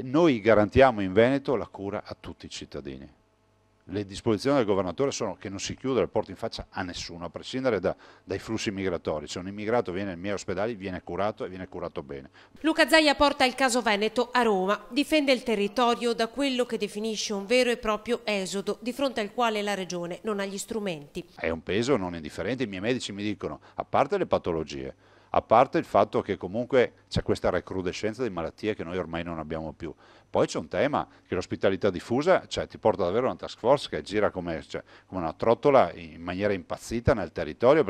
Noi garantiamo in Veneto la cura a tutti i cittadini. Le disposizioni del governatore sono che non si chiude le porte in faccia a nessuno, a prescindere dai flussi migratori. Se un immigrato viene nei miei ospedali viene curato e viene curato bene. Luca Zaia porta il caso Veneto a Roma, difende il territorio da quello che definisce un vero e proprio esodo, di fronte al quale la Regione non ha gli strumenti. È un peso non indifferente, i miei medici mi dicono, a parte le patologie, a parte il fatto che comunque c'è questa recrudescenza di malattie che noi ormai non abbiamo più. Poi c'è un tema che l'ospitalità diffusa, cioè, ti porta davvero una task force che gira come una trottola in maniera impazzita nel territorio.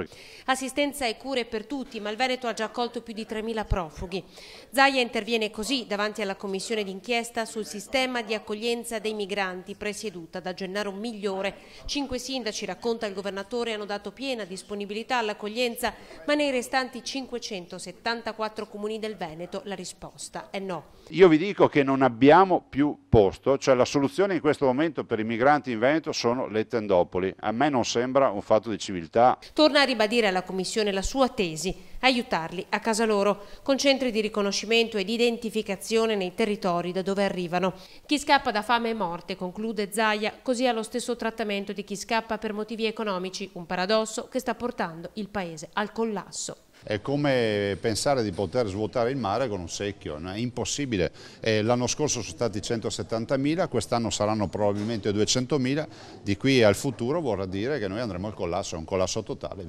Assistenza e cure per tutti, ma il Veneto ha già accolto più di 3.000 profughi. Zaia interviene così davanti alla commissione d'inchiesta sul sistema di accoglienza dei migranti presieduta da Gennaro Migliore. 5 sindaci, racconta il governatore, hanno dato piena disponibilità all'accoglienza, ma nei restanti 574 comuni del Veneto la risposta è no. Io vi dico che non abbiamo più posto, cioè la soluzione in questo momento per i migranti in Veneto sono le tendopoli. A me non sembra un fatto di civiltà. Torna a ribadire alla Commissione la sua tesi, aiutarli a casa loro, con centri di riconoscimento ed identificazione nei territori da dove arrivano. Chi scappa da fame e morte, conclude Zaia, così ha lo stesso trattamento di chi scappa per motivi economici, un paradosso che sta portando il Paese al collasso. È come pensare di poter svuotare il mare con un secchio, è impossibile. L'anno scorso sono stati 170.000, quest'anno saranno probabilmente 200.000, di qui al futuro vorrà dire che noi andremo al collasso, è un collasso totale.